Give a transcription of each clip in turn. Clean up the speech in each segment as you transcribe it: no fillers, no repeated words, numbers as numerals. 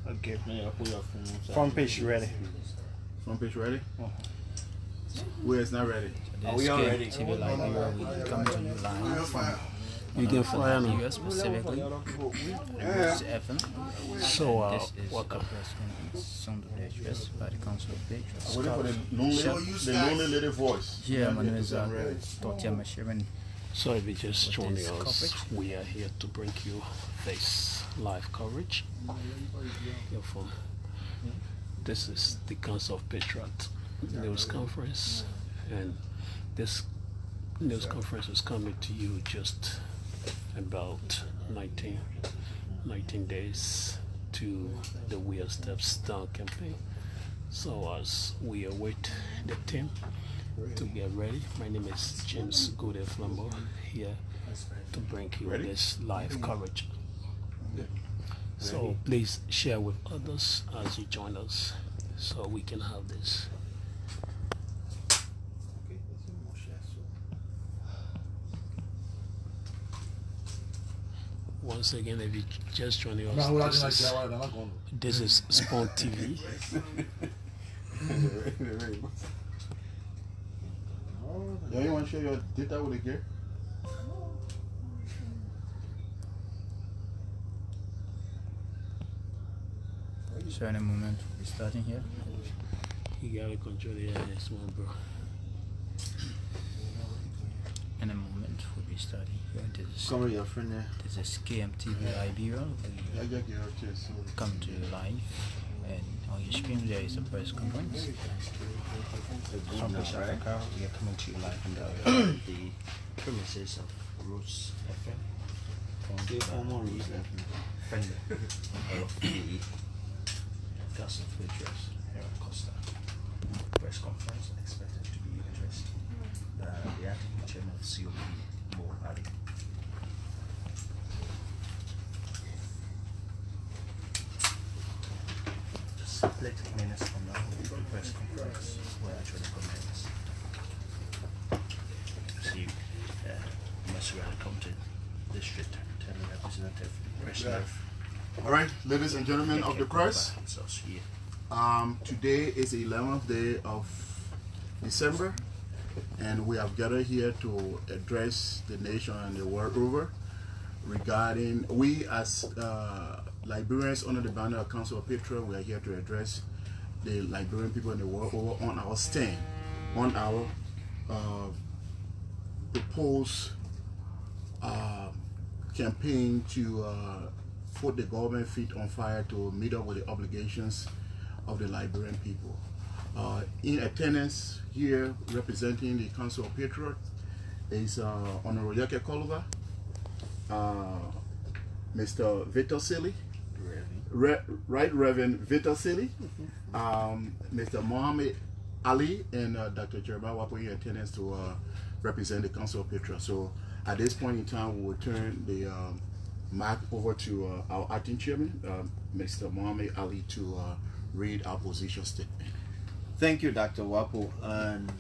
Okay. Front page ready. Front page ready? Where it's not ready? Are we all ready? TV Liberia, we come to you live from You can fly on. US specifically. FM. So, This is welcome. a press conference on the Patriots by the Council of Patriots. I'm waiting for the lonely lady voice. Yeah, my name is Dr. Mashirin. So if you're just joining this us, coverage. we are here to bring you this live coverage. This is the Council of Patriots news conference, and this news conference is coming to you just about 19 days to the WEAH Steps Down campaign. So as we await the team to get ready, my name is James Gode Flambeau, here to bring you this live coverage. So please share with others as you join us so we can have this. Once again, if you just joining us, this is Spawn TV. Yeah, you want to share your data with the gear? So in a moment, we're starting here. You gotta control the small bro. In a moment, we'll be starting here. Come with your friend there. This is KMTV Liberia. Yeah, We get your chair, so come to you live, and on your screen there is a press conference. From West Africa, we are coming to you live from the premises of Roots FM. The former Roots FM. Friend of the Council of Patriots here at Costa. Press conference expected to be addressed. The acting chairman of COP, Mo Ali. Just 30 minutes from now, the press conference will actually commence. See, Masura come to District 10 representative president. all right, ladies and gentlemen of the press. Today is the 11th day of December, and we have gathered here to address the nation and the world over regarding, we as Liberians under the banner of Council of Patriots, we are here to address the Liberian people in the world over on our stand, on our proposed campaign to put the government feet on fire to meet up with the obligations of the Liberian people. In attendance here, representing the Council of Patriots, is Honorable Yake Koluva, Mr. Victor Silly, Right Reverend Victor Silly, Mr. Mohammed Ali, and Dr. Jeremiah Wapo in attendance to represent the Council of Patriots. So at this point in time, we will turn the mic over to our acting chairman, Mr. Mohammed Ali, to read our position statement. Thank you, Dr. Wapo, and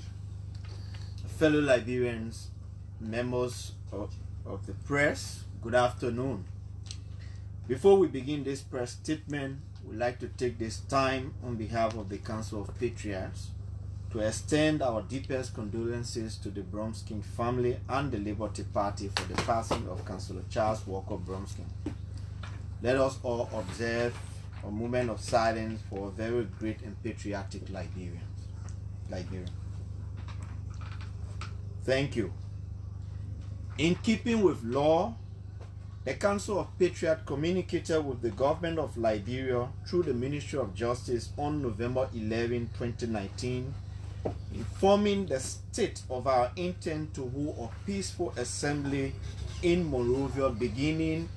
fellow Liberians, members of the press, good afternoon. Before we begin this press statement, we'd like to take this time on behalf of the Council of Patriots to extend our deepest condolences to the Bromskin family and the Liberty Party for the passing of Councillor Charles Walker Bromskin. Let us all observe a moment of silence for a very great and patriotic Liberian. Thank you. In keeping with law, the Council of Patriots communicated with the government of Liberia through the Ministry of Justice on November 11, 2019, informing the state of our intent to hold a peaceful assembly in Monrovia beginning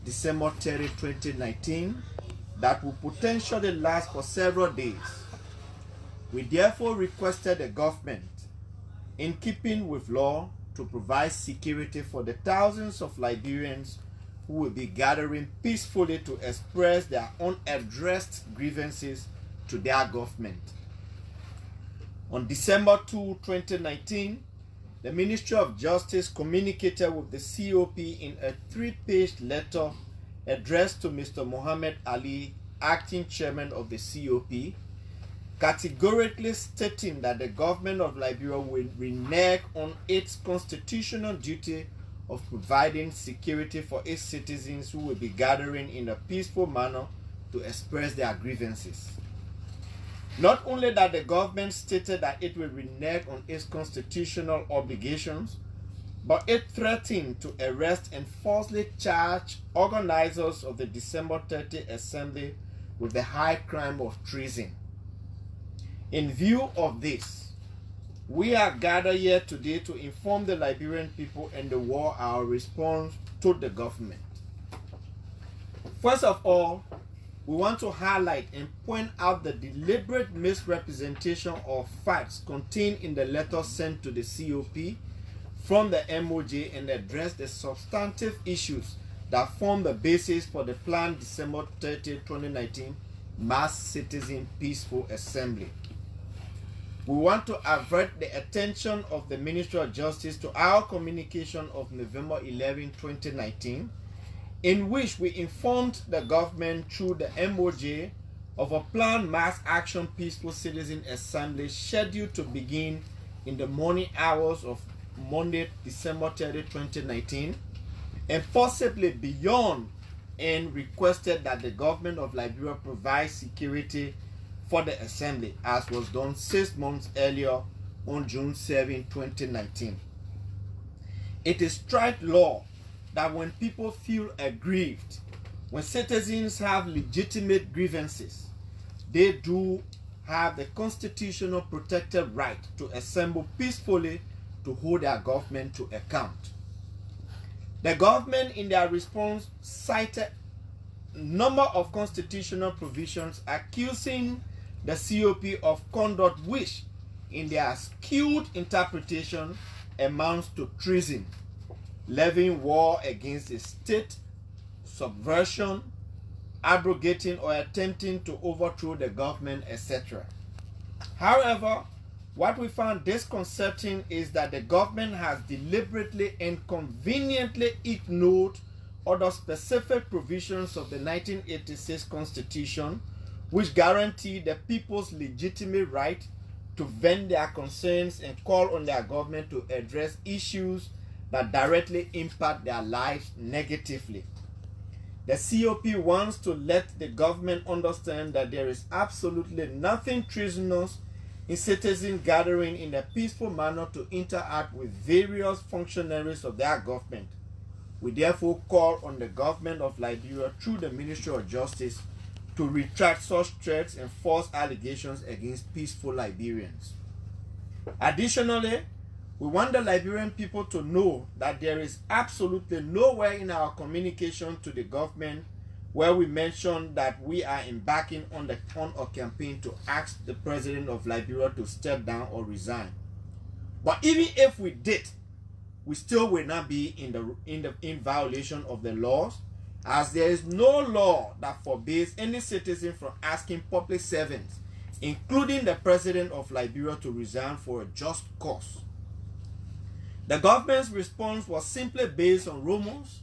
December 30, 2019, that will potentially last for several days. We therefore requested the government, in keeping with law, to provide security for the thousands of Liberians who will be gathering peacefully to express their unaddressed grievances to their government. On December 2, 2019, the Ministry of Justice communicated with the COP in a 3-page letter addressed to Mr. Muhammad Ali, acting chairman of the COP, categorically stating that the government of Liberia will renege on its constitutional duty of providing security for its citizens who will be gathering in a peaceful manner to express their grievances. Not only that the government stated that it will renege on its constitutional obligations, but it threatened to arrest and falsely charge organizers of the December 30 assembly with the high crime of treason. In view of this, we are gathered here today to inform the Liberian people and the world our response to the government. First of all, we want to highlight and point out the deliberate misrepresentation of facts contained in the letter sent to the COP from the MOJ and address the substantive issues that form the basis for the planned December 30, 2019 mass citizen peaceful assembly. We want to avert the attention of the Ministry of Justice to our communication of November 11, 2019, in which we informed the government through the MOJ of a planned mass action peaceful citizen assembly scheduled to begin in the morning hours of Monday, December 30, 2019, and possibly beyond, and requested that the government of Liberia provide security for the assembly, as was done 6 months earlier on June 7, 2019. It is strict law that when people feel aggrieved, when citizens have legitimate grievances, they do have the constitutional protected right to assemble peacefully to hold their government to account. The government in their response cited a number of constitutional provisions accusing the COP of conduct which, in their skewed interpretation, amounts to treason, levying war against the state, subversion, abrogating or attempting to overthrow the government, etc. However, what we found disconcerting is that the government has deliberately and conveniently ignored other specific provisions of the 1986 Constitution, which guarantee the people's legitimate right to vent their concerns and call on their government to address issues that directly impact their lives negatively. The COP wants to let the government understand that there is absolutely nothing treasonous in citizens gathering in a peaceful manner to interact with various functionaries of their government. We therefore call on the government of Liberia through the Ministry of Justice to retract such threats and false allegations against peaceful Liberians. Additionally, we want the Liberian people to know that there is absolutely nowhere in our communication to the government where we mention that we are embarking on a campaign to ask the president of Liberia to step down or resign. But even if we did, we still will not be in violation of the laws, as there is no law that forbids any citizen from asking public servants, including the president of Liberia, to resign for a just cause. The government's response was simply based on rumors,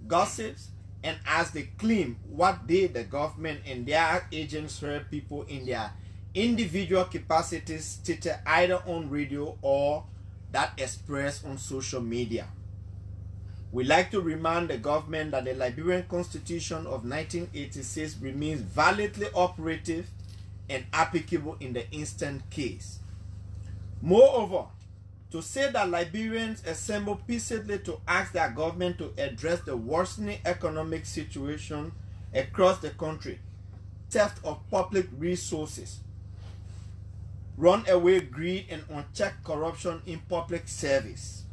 gossips, and, as they claim, what they, the government and their agents, heard people in their individual capacities stated either on radio or that expressed on social media. We like to remind the government that the Liberian Constitution of 1986 remains validly operative and applicable in the instant case. Moreover, to say that Liberians assemble peaceably to ask their government to address the worsening economic situation across the country, theft of public resources, runaway greed and unchecked corruption in public service,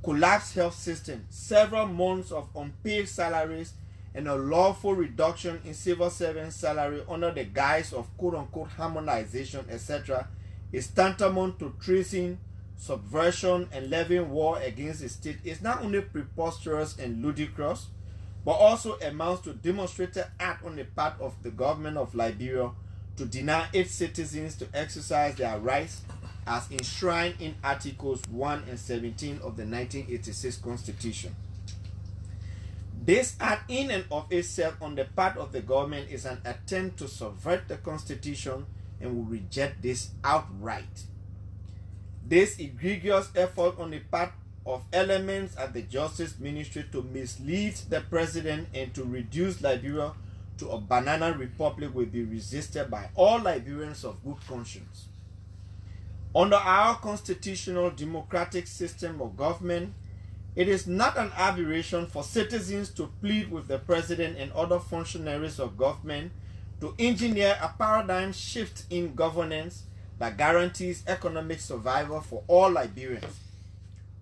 collapsed health system, several months of unpaid salaries, and a lawful reduction in civil servant salary under the guise of quote-unquote harmonization, etc., is tantamount to treason, subversion, and levying war against the state. Is not only preposterous and ludicrous, but also amounts to demonstrated act on the part of the government of Liberia to deny its citizens to exercise their rights as enshrined in Articles 1 and 17 of the 1986 Constitution. This act in and of itself on the part of the government is an attempt to subvert the Constitution, and we reject this outright. This egregious effort on the part of elements at the Justice Ministry to mislead the President and to reduce Liberia to a banana republic will be resisted by all Liberians of good conscience. Under our constitutional democratic system of government, it is not an aberration for citizens to plead with the President and other functionaries of government to engineer a paradigm shift in governance that guarantees economic survival for all Liberians.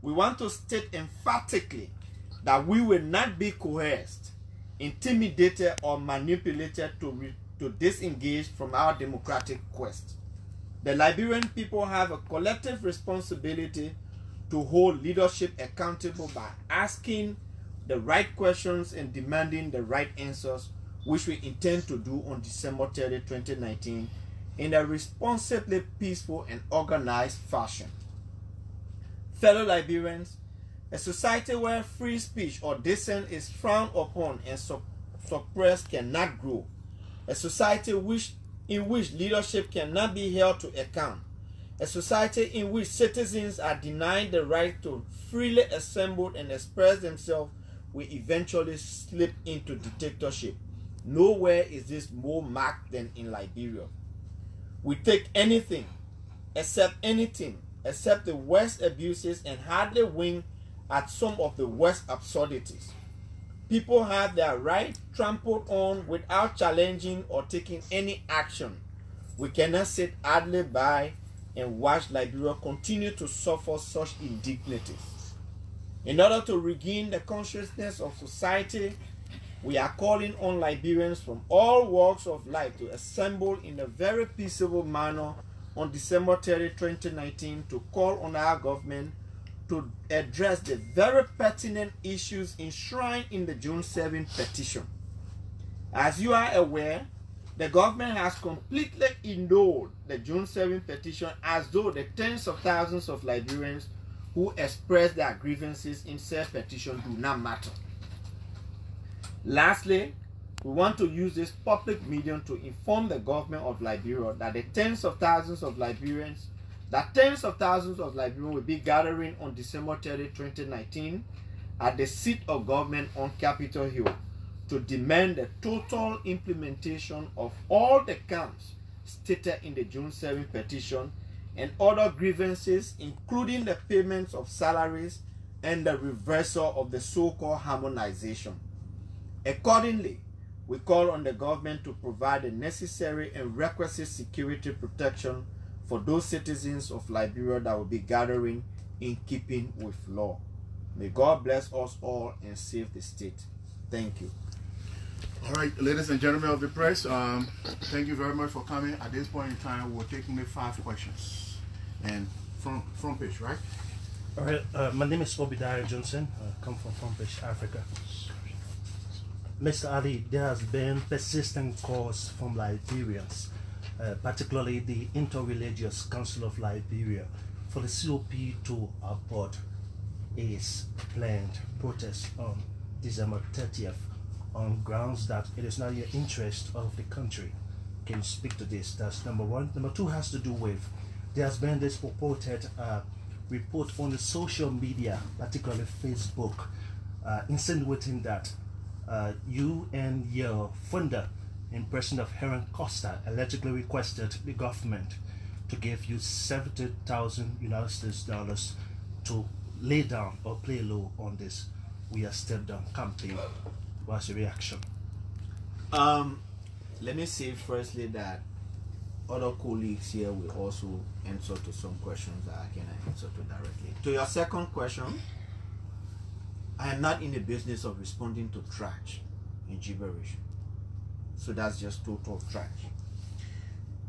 We want to state emphatically that we will not be coerced, intimidated, or manipulated to disengage from our democratic quest. The Liberian people have a collective responsibility to hold leadership accountable by asking the right questions and demanding the right answers, which we intend to do on December 30, 2019, in a responsibly peaceful and organized fashion. Fellow Liberians, a society where free speech or dissent is frowned upon and suppressed cannot grow. A society in which leadership cannot be held to account. A society in which citizens are denied the right to freely assemble and express themselves will eventually slip into dictatorship. Nowhere is this more marked than in Liberia. We take anything, except the worst abuses and hardly wink at some of the worst absurdities. People have their right trampled on without challenging or taking any action. We cannot sit idly by and watch Liberia continue to suffer such indignities. In order to regain the consciousness of society, we are calling on Liberians from all walks of life to assemble in a very peaceable manner on December 30, 2019 to call on our government to address the very pertinent issues enshrined in the June 7 petition. As you are aware, the government has completely ignored the June 7 petition as though the tens of thousands of Liberians who expressed their grievances in said petition do not matter. Lastly, we want to use this public medium to inform the government of Liberia that tens of thousands of Liberians will be gathering on December 30, 2019 at the seat of government on Capitol Hill to demand the total implementation of all the counts stated in the June 7 petition and other grievances, including the payments of salaries and the reversal of the so-called harmonization. Accordingly, we call on the government to provide the necessary and requisite security protection for those citizens of Liberia that will be gathering in keeping with law. May God bless us all and save the state. Thank you. All right, ladies and gentlemen of the press, thank you very much for coming. At this point in time, we're taking the 5 questions. And from page, right? All right, my name is Obadiah Johnson. I come from Front Page, Africa. Mr. Ali, there has been persistent calls from Liberians, particularly the Interreligious Council of Liberia, for the COP to abort its planned protest on December 30th on grounds that it is not in the interest of the country. Can you speak to this? That's number one. Number two has to do with, there has been this purported report on the social media, particularly Facebook, insinuating that you and your funder, in person of Heron Costa, allegedly requested the government to give you $70,000 United States dollars to lay down or play low on this WEAH Step Down campaign. What's your reaction? Let me say firstly that other colleagues here will also answer to some questions that I cannot answer to directly. To your second question, I am not in the business of responding to trash and gibberish. So that's just total trash.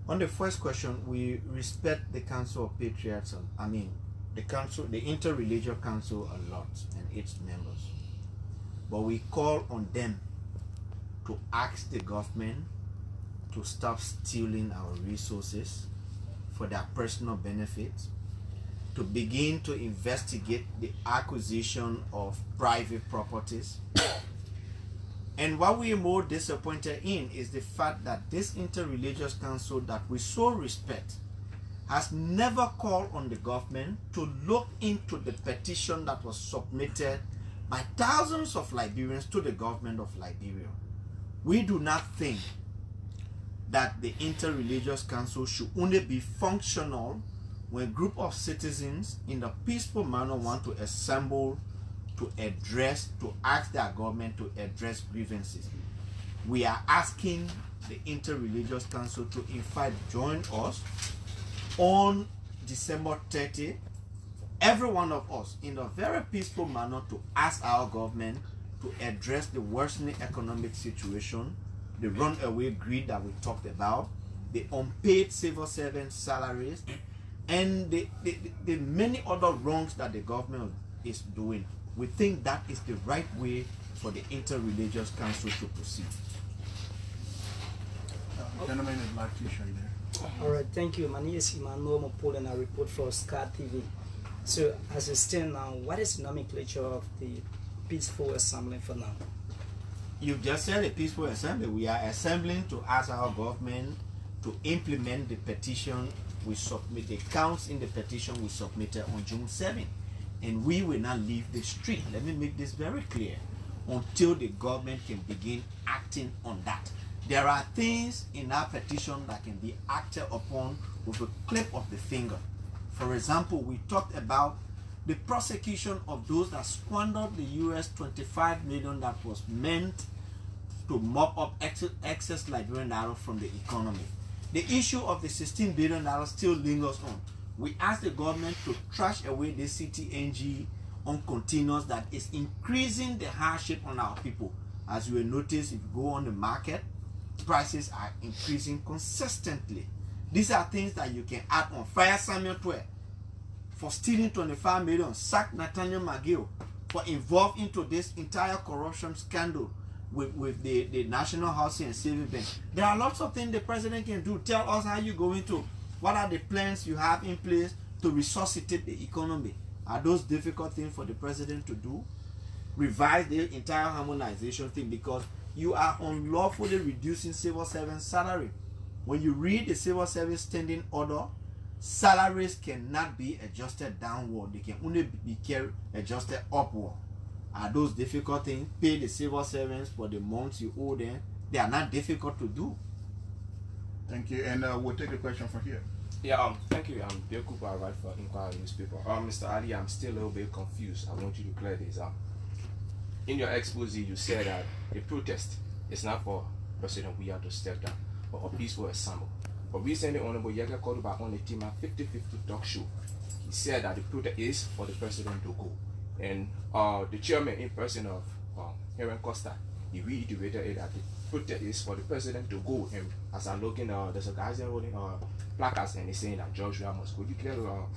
On the first question, we respect the Council of Patriots, the Interreligious Council a lot and its members. But we call on them to ask the government to stop stealing our resources for their personal benefit, to begin to investigate the acquisition of private properties. And what we are more disappointed in is the fact that this interreligious council that we so respect has never called on the government to look into the petition that was submitted by thousands of Liberians to the government of Liberia. We do not think that the interreligious council should only be functional when a group of citizens in a peaceful manner want to assemble to ask their government to address grievances. We are asking the interreligious council to in fact join us on December 30, every one of us in a very peaceful manner to ask our government to address the worsening economic situation, the runaway greed that we talked about, the unpaid civil servant salaries, and the many other wrongs that the government is doing. We think that is the right way for the interreligious council to proceed. Gentleman in black t-shirt there. All right, thank you. My name is Emmanuel Mopol and I report for Scar TV. So as it stands now, what is the nomenclature of the peaceful assembly for now? You just said a peaceful assembly. We are assembling to ask our government to implement the petition we submit, the counts in the petition we submitted on June 7th. And we will not leave the street. Let me make this very clear. Until the government can begin acting on that. There are things in our petition that can be acted upon with a clip of the finger. For example, we talked about the prosecution of those that squandered the US $25 million that was meant to mop up excess Liberian dollar from the economy. The issue of the $16 billion still lingers on. We ask the government to trash away the CTNG on containers that is increasing the hardship on our people. As you will notice, if you go on the market, prices are increasing consistently. These are things that you can add on. Fire Samuel 12 for stealing 25 million, sack Nathaniel McGill for involved into this entire corruption scandal with the National Housing and Savings Bank. There are lots of things the president can do. Tell us how you're going to. What are the plans you have in place to resuscitate the economy? Are those difficult things for the president to do? Revise the entire harmonization thing, because you are unlawfully reducing civil servant salary. When you read the civil service standing order, salaries cannot be adjusted downward. They can only be adjusted upward. Are those difficult things? Pay the civil servants for the months you owe them. They are not difficult to do. Thank you, and we'll take the question from here. Yeah, thank you. I'm Bill Cooper, I write for Inquiry newspaper. Mr. Ali, I'm still a little bit confused. I want you to clear this up. In your expose, you said that a protest is not for President WEAH to step down, but a peaceful assembly. But recently, Honorable Yega called about on the team at 50-50 talk show. He said that the protest is for the president to go. And the chairman in person of Heron Costa, he reiterated it that the protest is for the president to go. And as I'm looking, there's a guy there holding placards and he's saying that George Weah must go. You clear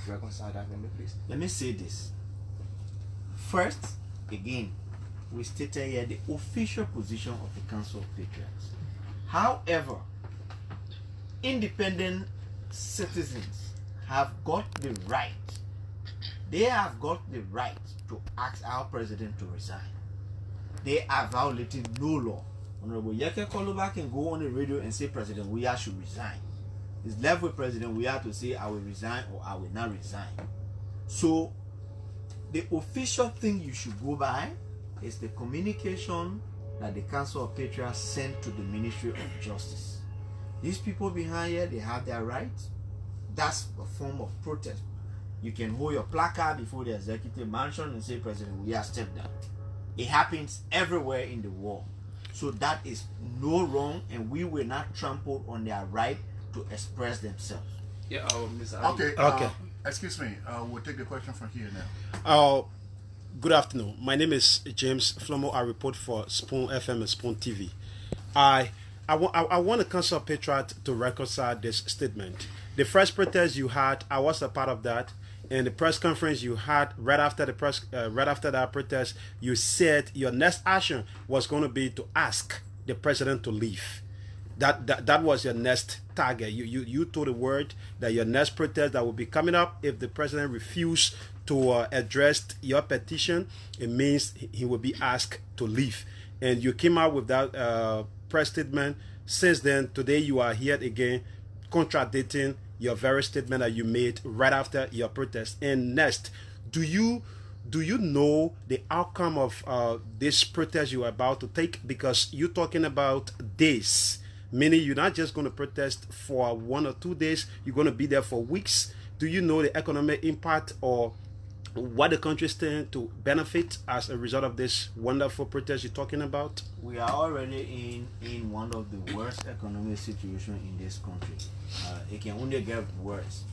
reconcile that for me, please? Let me say this. First, again, we stated here the official position of the Council of Patriots. However, independent citizens have got the right, they have got the right to ask our president to resign. They are violating no law. Honorable Yeke Koluba can go on the radio and say President WEAH should resign. It's left with President WEAH to say I will resign or I will not resign. So the official thing you should go by is the communication that the Council of Patriots sent to the Ministry of Justice. These people behind here, they have their rights. That's a form of protest. You can hold your placard before the executive mansion and say President WEAH step down. It happens everywhere in the world. So that is no wrong, and we will not trample on their right to express themselves. Yeah, Mr. Ali. Okay. Excuse me. We'll take the question from here now. Good afternoon. My name is James Flomo. I report for Spoon FM and Spoon TV. I want the Council of Patriots to reconcile this statement. The first protest you had, I was a part of that. In the press conference you had right after that protest, you said your next action was going to be to ask the president to leave. That was your next target. You told the word that your next protest that will be coming up if the president refused to address your petition, it means he will be asked to leave. And you came out with that press statement. Since then, today you are here again contradicting your very statement that you made right after your protest. And next, do you know the outcome of this protest you are about to take? Because you're talking about days, meaning you're not just going to protest for 1 or 2 days, you're going to be there for weeks. Do you know the economic impact or what the country stands to benefit as a result of this wonderful protest you're talking about? We are already in one of the worst economic situations in this country. It can only get worse.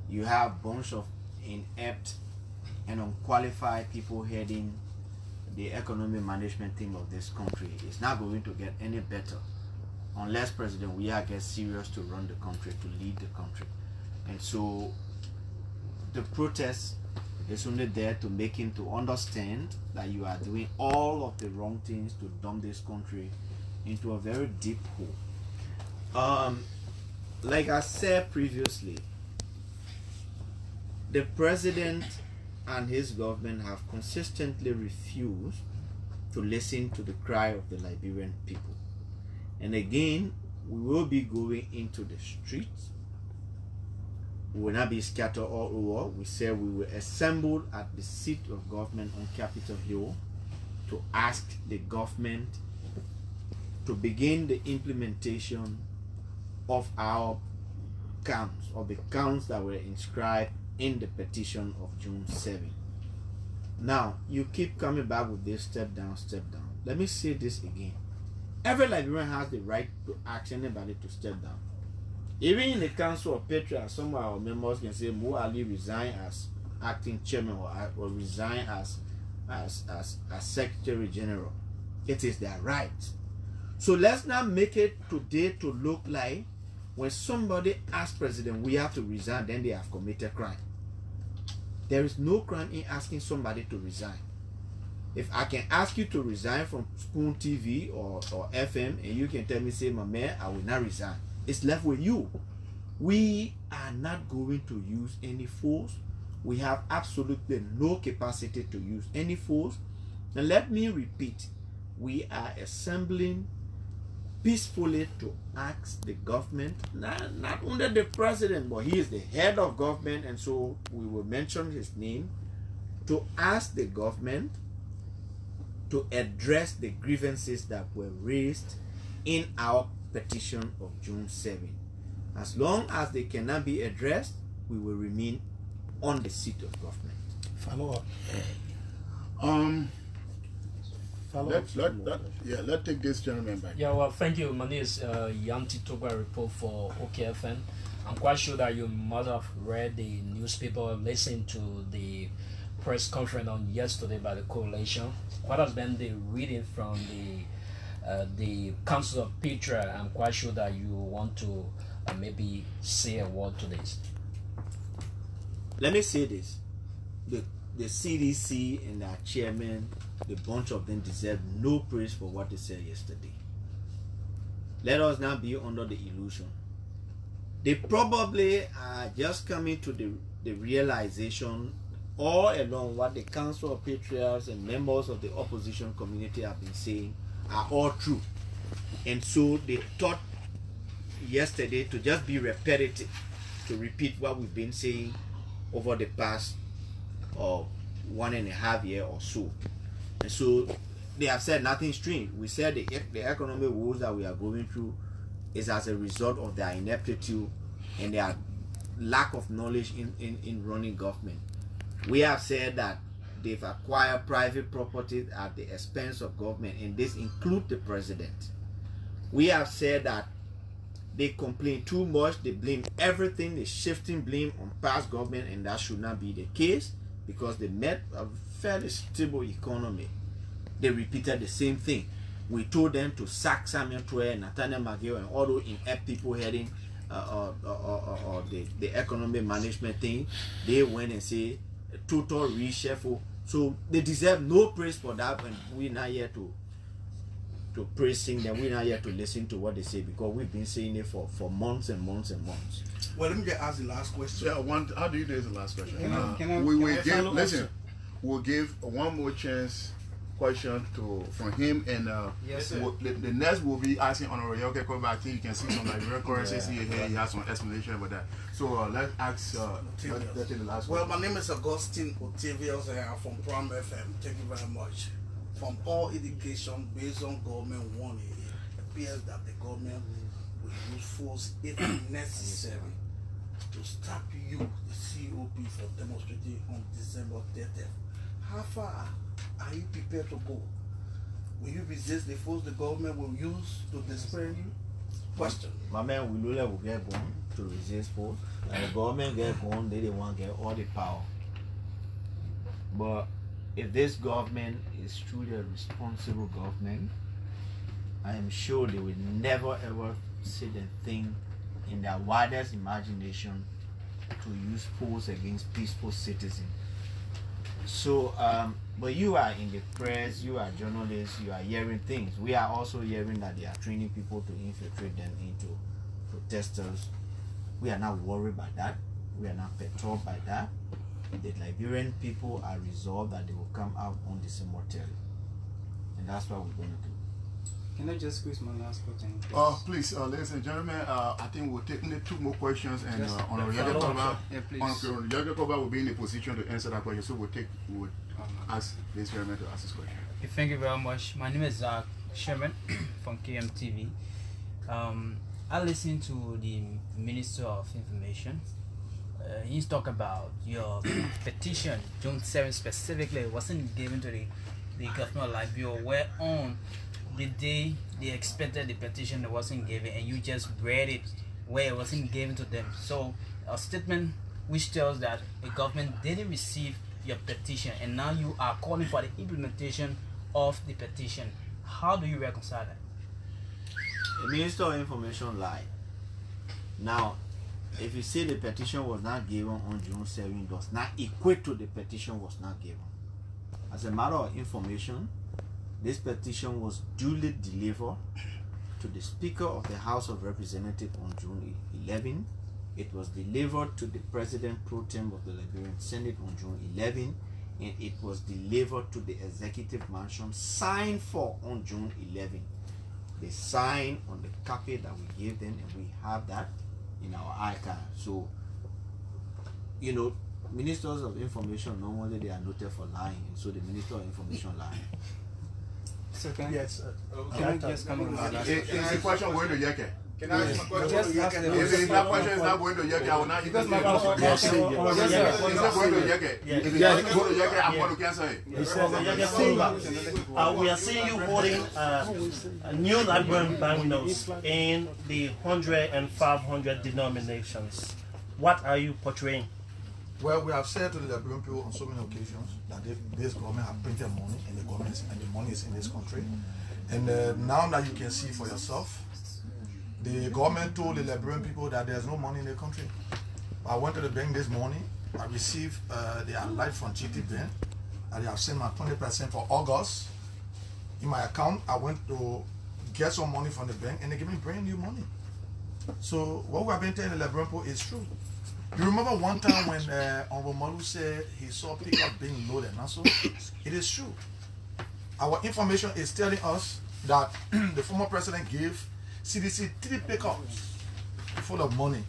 You have a bunch of inept and unqualified people heading the economic management team of this country. It's not going to get any better unless President WEAH gets serious to run the country, to lead the country. And so the protest is only there to make him to understand that you are doing all of the wrong things to dump this country into a very deep hole. Like I said previously, the president and his government have consistently refused to listen to the cry of the Liberian people. And again, we will be going into the streets. We will not be scattered all over. We said we will assemble at the seat of government on Capitol Hill to ask the government to begin the implementation of our counts, of the counts that were inscribed in the petition of June 7. Now, you keep coming back with this step down, step down. Let me say this again. Every Liberian has the right to ask anybody to step down. Even in the Council of Patriots, some of our members can say Mo Ali resign as acting chairman or resign as Secretary General. It is their right. So let's not make it today to look like when somebody asks President we have to resign, then they have committed crime. There is no crime in asking somebody to resign. If I can ask you to resign from Spoon TV or FM and you can tell me, say, my man, I will not resign, it's left with you. We are not going to use any force. We have absolutely no capacity to use any force. And let me repeat, we are assembling peacefully to ask the government, not only the president, but he is the head of government, and so we will mention his name, to ask the government to address the grievances that were raised in our petition of June 7. As long as they cannot be addressed, we will remain on the seat of government. Follow up. Let's take this gentleman back. Yeah, well, thank you. My name is Yanti Toba, report for OKFN. I'm quite sure that you must have read the newspaper, listened to the press conference on yesterday by the coalition. What has been the reading from the Council of Patriots? I'm quite sure that you want to maybe say a word to this. Let me say this. The CDC and our chairman, the bunch of them deserve no praise for what they said yesterday. Let us not be under the illusion. They probably are just coming to the realization all along what the Council of Patriots and members of the opposition community have been saying are all true. And so they thought yesterday to just be repetitive, to repeat what we've been saying over the past 1.5 years or so. And so they have said nothing strange. We said the economic woes that we are going through is as a result of their ineptitude and their lack of knowledge in running government. We have said that they've acquired private property at the expense of government, and this includes the president. We have said that they complain too much, they blame everything, they're shifting blame on past government, and that should not be the case because they met a fairly stable economy. They repeated the same thing. We told them to sack Samuel Troy, Nathaniel McGill, and all those inept people heading the economic management thing. They went and say total reshuffle. So they deserve no praise for that, and we're not here to to praise sing them. We're not here to listen to what they say because we've been saying it for months and months and months. Well, let me just ask the last question. Yeah, how do you do the last question? Can I We'll give one more chance question from him, and Yes, sir. the next will be asking Honorable Yoke Koba. I think you can see some Liberian currencies here. He has some explanation about that. So let's ask let's take the last Well, one. my name is Augustine Otavius, and I'm from Prime FM. Thank you very much. From all indication based on government warning, it appears that the government will use force if necessary to stop you, the COP, for demonstrating on December 30th. How far are you prepared to go? Will you resist the force the government will use to disperse you? Question. My man, we will get going to resist force. And the government get going, they want to get all the power. But if this government is truly a responsible government, I am sure they will never ever sit and think in their wildest imagination to use force against peaceful citizens. So, but you are in the press, you are journalists, you are hearing things. We are also hearing that they are training people to infiltrate them into protesters. We are not worried by that. We are not perturbed by that. The Liberian people are resolved that they will come out on December 30th. And that's what we're going to do. Can I just squeeze my last question? Please, ladies and gentlemen, I think we'll take only 2 more questions, and Honorable Yoke Koba will be in a position to answer that question. So we'll ask this gentleman to ask this question. Okay, thank you very much. My name is Sherman from KMTV. I listened to the Minister of Information. He's talking about your petition, June 7th specifically, wasn't given to the government of Liberia, where on the day they expected the petition, it wasn't given, and you just read it where it wasn't given to them. So a statement which tells that the government didn't receive your petition, and now you are calling for the implementation of the petition. How do you reconcile that? The Minister of Information lied. Now, if you say the petition was not given on June 7th, does not equate to the petition was not given. As a matter of information, this petition was duly delivered to the Speaker of the House of Representatives on June 11. It was delivered to the President Pro Tem of the Liberian Senate on June 11, and it was delivered to the Executive Mansion, signed for on June 11. They signed on the copy that we gave them, and we have that in our archive. So, you know, ministers of information normally they are noted for lying, and so the Minister of Information lied. So can Yes. can I just come on my last Is the question going to Yeke? Can I ask my question? Just ask them. If that question is not going to Yeke, I will not Because even my answer it. yes, If it's not going to Yeke, if it's not going to Yeke, I'm going to cancel it. We are seeing you holding new Liberian banknotes in the 100 and 500 denominations. What are you portraying? Well, we have said to the Liberian people on so many occasions that this government have printed money, and the money is in this country. And now that you can see for yourself, the government told the Liberian people that there's no money in the country. I went to the bank this morning. I received the alert from GT Bank that they have sent my 20% for August in my account. I went to get some money from the bank, and they gave me brand new money. So what we have been telling the Liberian people is true. You remember one time when Honorable Malu said he saw pickup being loaded, and so it is true. Our information is telling us that the former president gave CDC 3 pickups full of money.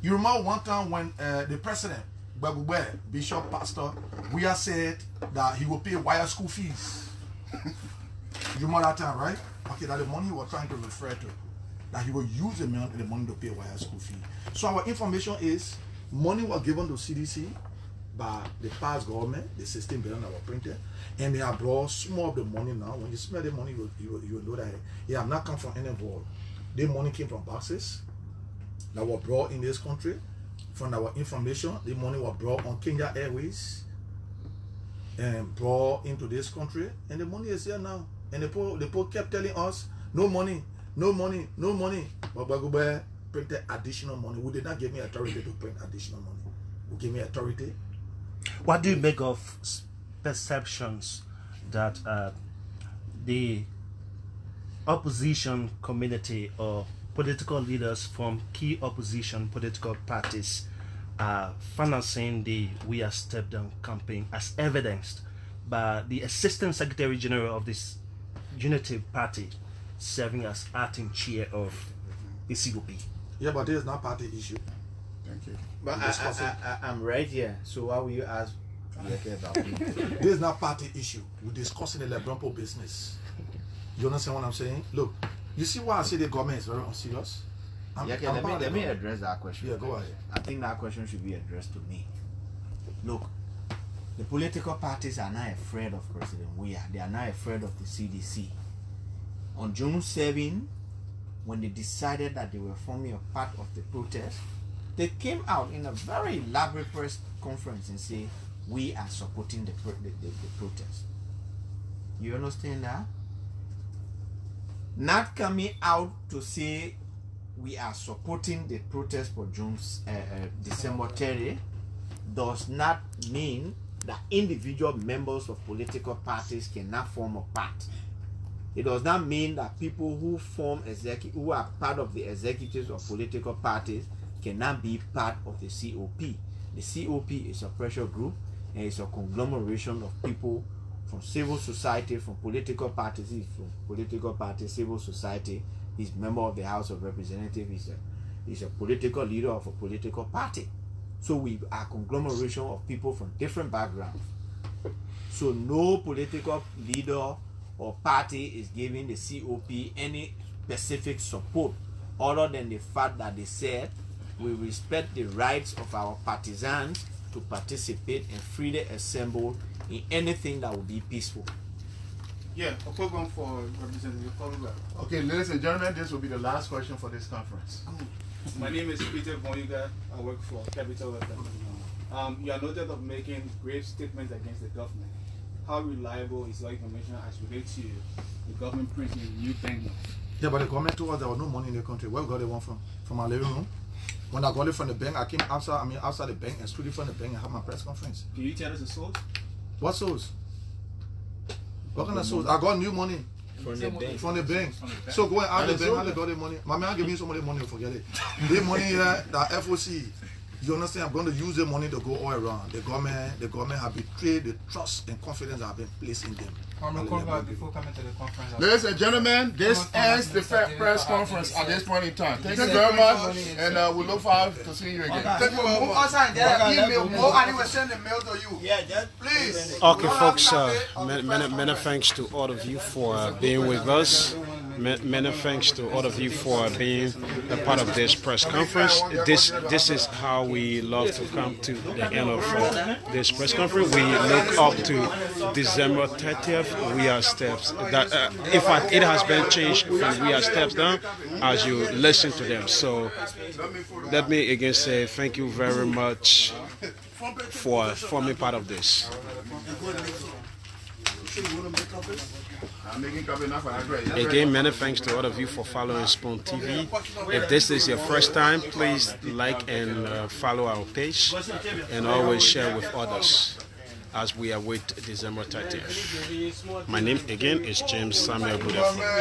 You remember one time when the president, Bishop Pastor, WEAH said that he will pay WEAH school fees. You remember that time, right? Okay, that the money he was trying to refer to, that he will use the money to pay WEAH school fee. So our information is money was given to CDC by the past government, the 16 billion that were printed, and they have brought small of the money now. When you smell the money, you know that it have not come from any vault. The money came from boxes that were brought in this country. From our information, the money was brought on Kenya Airways and brought into this country, and the money is here now. And the poor kept telling us, no money, no money, no money. But Bagube printed additional money. We did not give me authority to print additional money. We gave me authority. What do you make of perceptions that the opposition community or political leaders from key opposition political parties are financing the WEAH Step Down campaign, as evidenced by the Assistant Secretary General of this Unity Party serving as acting chair of the COP. Yeah, but this is not party issue. Thank you. But I'm right here. So why will you ask about me? This is not party issue. We're discussing the LeBron business. You understand what I'm saying? Look, you see why I say the government is very unserious? Let me address that question. Yeah, go ahead. I think that question should be addressed to me. Look, the political parties are not afraid of President WEAH. They are not afraid of the CDC. On June 7, when they decided that they were forming a part of the protest, they came out in a very elaborate press conference and say, we are supporting the protest. You understand that? Not coming out to say we are supporting the protest for December 30 does not mean that individual members of political parties cannot form a part. It does not mean that people who who are part of the executives of political parties cannot be part of the COP. The COP is a pressure group and it's a conglomeration of people from civil society, from political parties, civil society. He's a member of the House of Representatives. He's a political leader of a political party. So we are a conglomeration of people from different backgrounds. So no political leader or party is giving the COP any specific support other than the fact that they said we respect the rights of our partisans to participate and freely assemble in anything that will be peaceful. Yeah, a program for Representative. Okay, ladies and gentlemen, this will be the last question for this conference. My name is Peter Boyuga. I work for Capital FM. You are noted of making grave statements against the government. How reliable is your information as relates to the government printing new banknotes? Yeah, but the government told us there was no money in the country. Where we got the one from? From our living room. When I got it from the bank, I came outside the bank and stood in front of the bank and had my press conference. Can you tell us the source? What source? What kind of source? I got new money. From the bank. From the bank. So go and ask the bank how they got the money. My man gave me some of the money, forget it. The money here, the FOC, you understand, I'm going to use the money to go all around. The government have betrayed the trust and confidence that have been placed in them. Before coming to the conference. Ladies and gentlemen, this ends the press conference at this point in time. Thank you very much, and we look forward to seeing you again. Thank you very much. Please. Okay, folks, many thanks to all of you for being with us. Many thanks to all of you for being a part of this press conference. This is how we love to come to the end of this press conference. We look up to December 30th. WEAH Steps. In fact, it has been changed from WEAH Steps Down as you listen to them. So let me again say thank you very much for forming part of this. Again, many thanks to all of you for following Spoon TV. If this is your first time, please like and follow our page and always share with others as we await December 30th. My name again is James Samuel Budafo.